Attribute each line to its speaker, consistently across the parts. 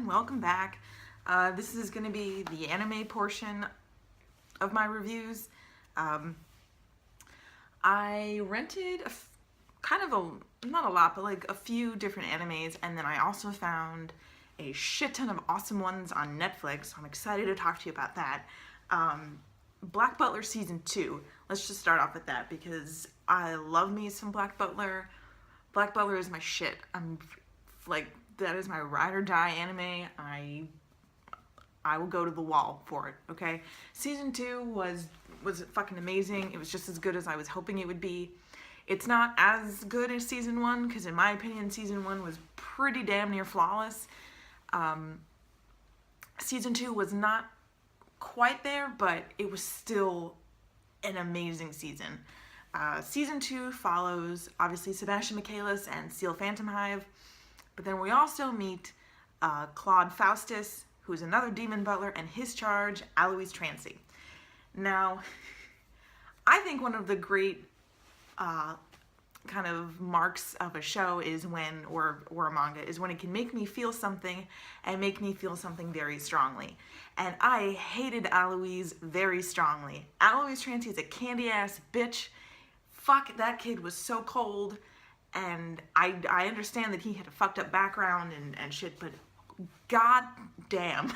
Speaker 1: welcome back. This is going to be the anime portion of my reviews. I rented not a lot, but like a few different animes, and then I also found a shit ton of awesome ones on Netflix, so I'm excited to talk to you about that. Black Butler Season 2. Let's just start off with that, because I love me some Black Butler. Black Butler is my shit. That is my ride or die anime. I will go to the wall for it, okay? Season 2 was fucking amazing. It was just as good as I was hoping it would be. It's not as good as Season 1, because in my opinion, Season 1 was pretty damn near flawless. Season 2 was not quite there, but it was still an amazing season. Season 2 follows, obviously, Sebastian Michaelis and Seal Phantomhive, but then we also meet Claude Faustus, who is another demon butler, and his charge, Alois Trancy. Now, I think one of the great kind of marks of a show is when, or a manga, is when it can make me feel something and make me feel something very strongly. And I hated Alois very strongly. Alois Trancy is a candy-ass bitch. Fuck, that kid was so cold. And I understand that he had a fucked up background and shit, but god damn.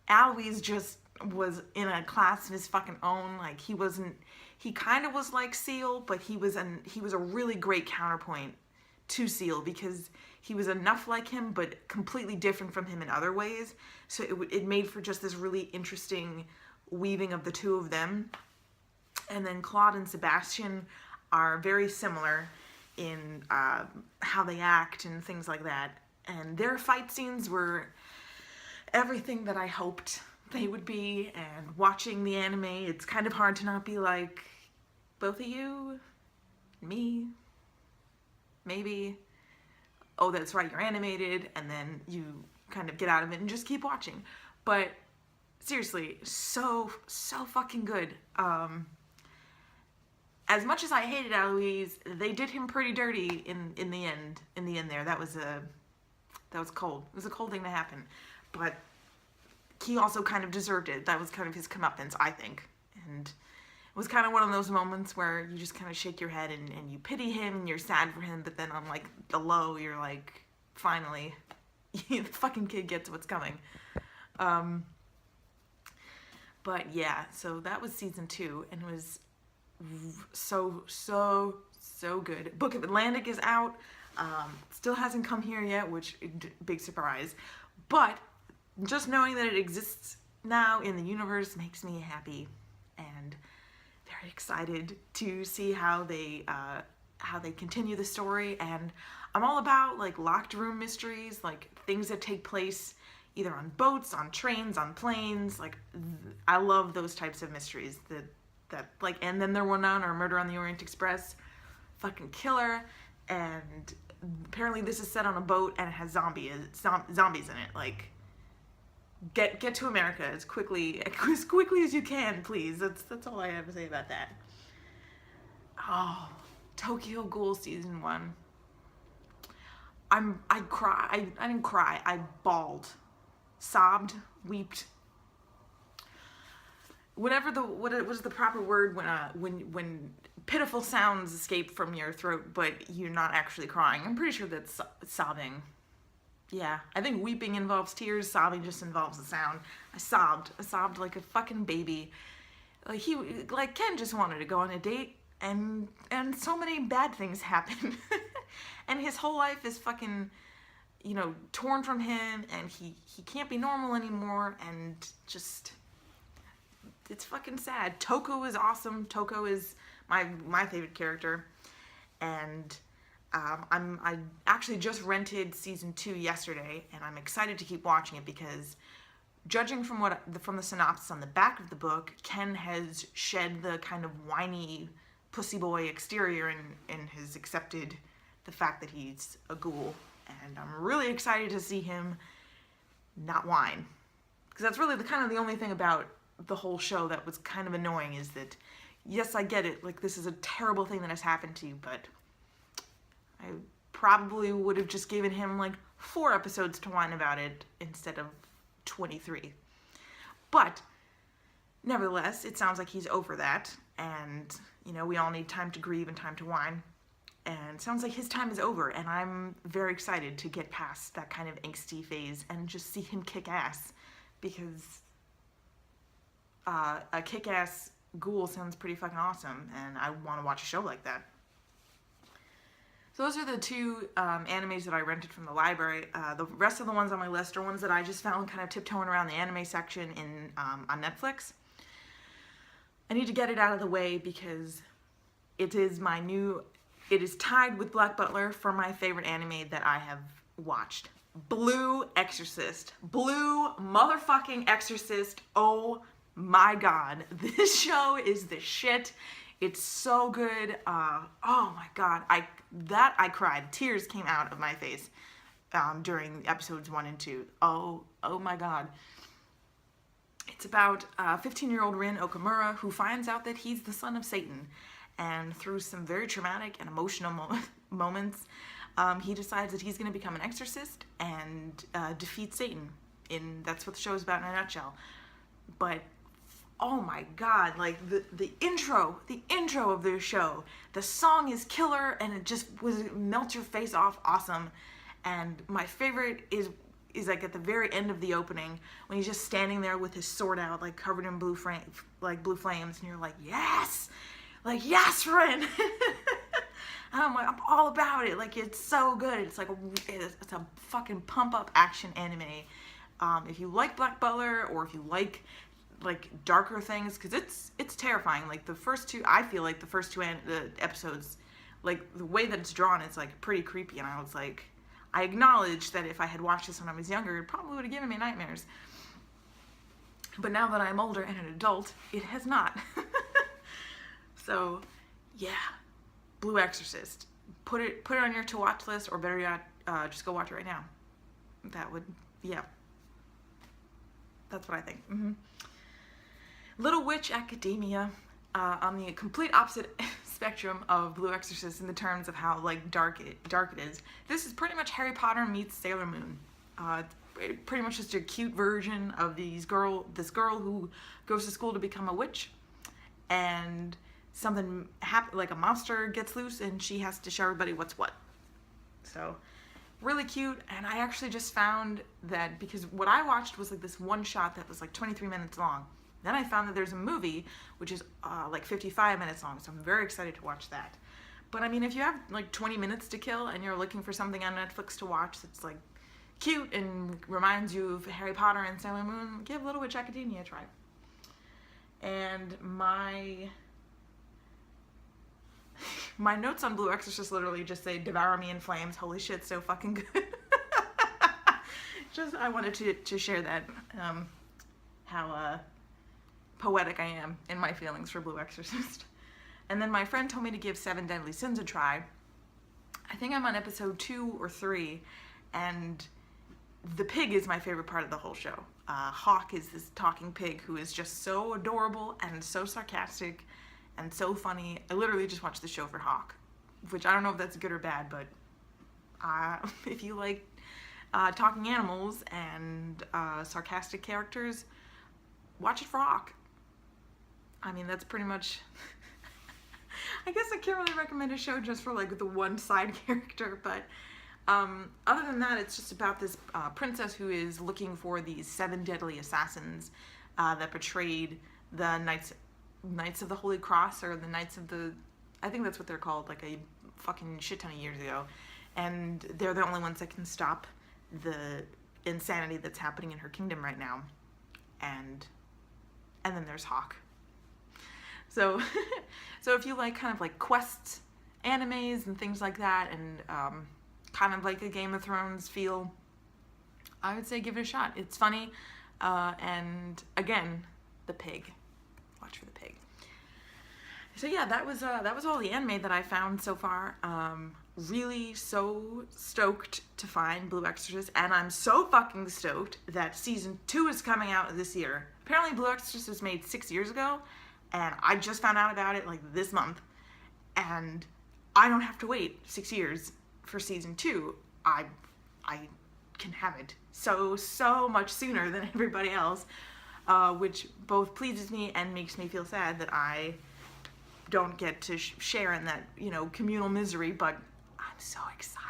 Speaker 1: Alois just was in a class of his fucking own. Like, he kind of was like Seal, but he was a really great counterpoint to Seal, because he was enough like him, but completely different from him in other ways. So it made for just this really interesting weaving of the two of them. And then Claude and Sebastian are very similar in how they act and things like that. And their fight scenes were everything that I hoped they would be. And watching the anime, it's kind of hard to not be like, both of you, me, maybe, oh, that's right, you're animated, and then you kind of get out of it and just keep watching. But seriously, so fucking good. As much as I hated Alois, they did him pretty dirty in the end. In the end, there, that was cold. It was a cold thing to happen, but he also kind of deserved it. That was kind of his comeuppance, I think, and it was kind of one of those moments where you just kind of shake your head and you pity him and you're sad for him, but then on like the low, you're like, finally, the fucking kid gets what's coming. But yeah, so that was Season 2, and it was so good. Book of Atlantic is out. Still hasn't come here yet, which big surprise. But just knowing that it exists now in the universe makes me happy and very excited to see how they continue the story. And I'm all about like locked room mysteries, like things that take place either on boats, on trains, on planes. Like, I love those types of mysteries that like, and then there were none, or Murder on the Orient Express, fucking killer. And apparently this is set on a boat and it has zombies in it. Like, get to America as quickly as you can, please. That's all I have to say about that. Oh, Tokyo Ghoul Season 1. I didn't cry. I bawled, sobbed, weeped. What was the proper word when pitiful sounds escape from your throat, but you're not actually crying? I'm pretty sure that's sobbing. Yeah, I think weeping involves tears, sobbing just involves the sound. I sobbed like a fucking baby. Like Ken just wanted to go on a date, and so many bad things happen. And his whole life is fucking, torn from him, and he can't be normal anymore, and just, it's fucking sad. Toko is awesome. Toko is my favorite character, and I actually just rented Season 2 yesterday, and I'm excited to keep watching it because, judging from the synopsis on the back of the book, Ken has shed the kind of whiny pussy boy exterior and has accepted the fact that he's a ghoul, and I'm really excited to see him not whine, because that's really the only thing about the whole show that was kind of annoying, is that, yes, I get it, like, this is a terrible thing that has happened to you, but I probably would have just given him, like, 4 episodes to whine about it instead of 23. But nevertheless, it sounds like he's over that, and you know, we all need time to grieve and time to whine. And it sounds like his time is over, and I'm very excited to get past that kind of angsty phase and just see him kick ass, because a kick-ass ghoul sounds pretty fucking awesome, and I want to watch a show like that. So those are the 2 animes that I rented from the library. The rest of the ones on my list are ones that I just found kind of tiptoeing around the anime section on Netflix. I need to get it out of the way because it is tied with Black Butler for my favorite anime that I have watched. Blue Exorcist. Blue motherfucking Exorcist. Oh my god. This show is the shit. It's so good. Oh my god. I cried. Tears came out of my face during episodes 1 and 2. Oh my god. It's about 15-year-old Rin Okamura who finds out that he's the son of Satan. And through some very traumatic and emotional moments, he decides that he's going to become an exorcist and defeat Satan. That's what the show is about in a nutshell. But oh my god, like the intro of this show, the song is killer, and it just melts your face off awesome. And my favorite is like at the very end of the opening when he's just standing there with his sword out, like covered in blue flames, and you're like, yes, Ren. And I'm like, I'm all about it. Like, it's so good. It's like it's a fucking pump up action anime. If you like Black Butler, or if you like darker things, because it's terrifying. Like the first 2, I feel like the first 2 episodes, like the way that it's drawn, it's like pretty creepy. And I was like, I acknowledge that if I had watched this when I was younger, it probably would have given me nightmares. But now that I'm older and an adult, it has not. So, yeah, Blue Exorcist. Put it on your to watch list, or better yet, just go watch it right now. That would, yeah. That's what I think. Little Witch Academia, on the complete opposite spectrum of Blue Exorcist in the terms of how like dark it is. This is pretty much Harry Potter meets Sailor Moon. Pretty much just a cute version of this girl who goes to school to become a witch, and something like a monster gets loose, and she has to show everybody what's what. So really cute. And I actually just found that, because what I watched was like this one shot that was like 23 minutes long. Then I found that there's a movie which is like 55 minutes long, so I'm very excited to watch that. But I mean, if you have like 20 minutes to kill and you're looking for something on Netflix to watch that's like cute and reminds you of Harry Potter and Sailor Moon, give Little Witch Academia a try. And my notes on Blue Exorcist literally just say, devour me in flames. Holy shit, so fucking good. I wanted to share that, how poetic I am in my feelings for Blue Exorcist. And then my friend told me to give 7 Deadly Sins a try. I think I'm on episode 2 or 3, and the pig is my favorite part of the whole show. Hawk is this talking pig who is just so adorable and so sarcastic and so funny. I literally just watched the show for Hawk, which I don't know if that's good or bad, but if you like talking animals and sarcastic characters, watch it for Hawk. I mean, that's pretty much... I guess I can't really recommend a show just for like the one side character, but other than that, it's just about this princess who is looking for these 7 deadly assassins that betrayed the Knights of the Holy Cross, or the Knights of the... I think that's what they're called, like a fucking shit ton of years ago. And they're the only ones that can stop the insanity that's happening in her kingdom right now. And then there's Hawk. So if you like kind of like quests, animes, and things like that, and kind of like a Game of Thrones feel, I would say give it a shot. It's funny, and again, the pig. Watch for the pig. So yeah, that was all the anime that I found so far. Really so stoked to find Blue Exorcist, and I'm so fucking stoked that season 2 is coming out this year. Apparently Blue Exorcist was made 6 years ago, and I just found out about it like this month, and I don't have to wait 6 years for season 2. can have it so much sooner than everybody else, which both pleases me and makes me feel sad that I don't get to share in that, you know, communal misery, but I'm so excited.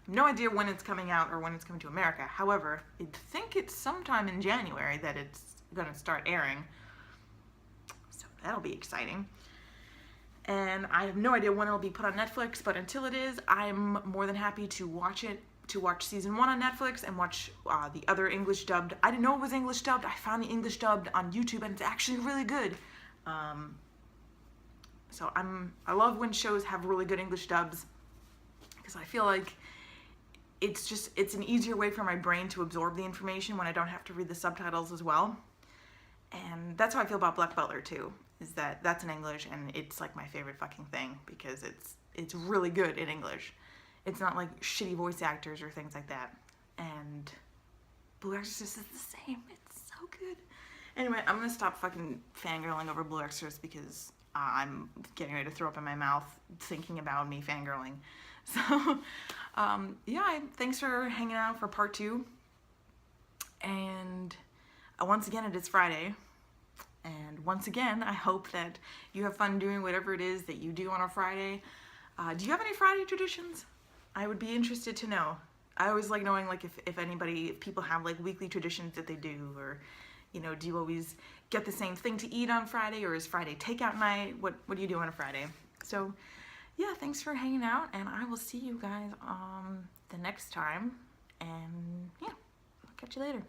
Speaker 1: No idea when it's coming out or when it's coming to America. However, I think it's sometime in January that it's gonna start airing. So that'll be exciting. And I have no idea when it'll be put on Netflix, but until it is, I'm more than happy to watch it, to watch season 1 on Netflix and watch the other English dubbed. I didn't know it was English dubbed. I found the English dubbed on YouTube and it's actually really good. So I love when shows have really good English dubs because I feel like it's an easier way for my brain to absorb the information when I don't have to read the subtitles as well. And that's how I feel about Black Butler too, is that that's in English and it's like my favorite fucking thing because it's really good in English. It's not like shitty voice actors or things like that. And Blue Exorcist is the same. It's so good. Anyway, I'm gonna stop fucking fangirling over Blue Exorcist because I'm getting ready to throw up in my mouth thinking about me fangirling. So, yeah, thanks for hanging out for part 2. And once again, it is Friday. And once again, I hope that you have fun doing whatever it is that you do on a Friday. Do you have any Friday traditions? I would be interested to know. I always like knowing like if people have like weekly traditions that they do, or, you know, do you always get the same thing to eat on Friday, or is Friday takeout night? What do you do on a Friday? So yeah, thanks for hanging out, and I will see you guys the next time, and yeah, I'll catch you later.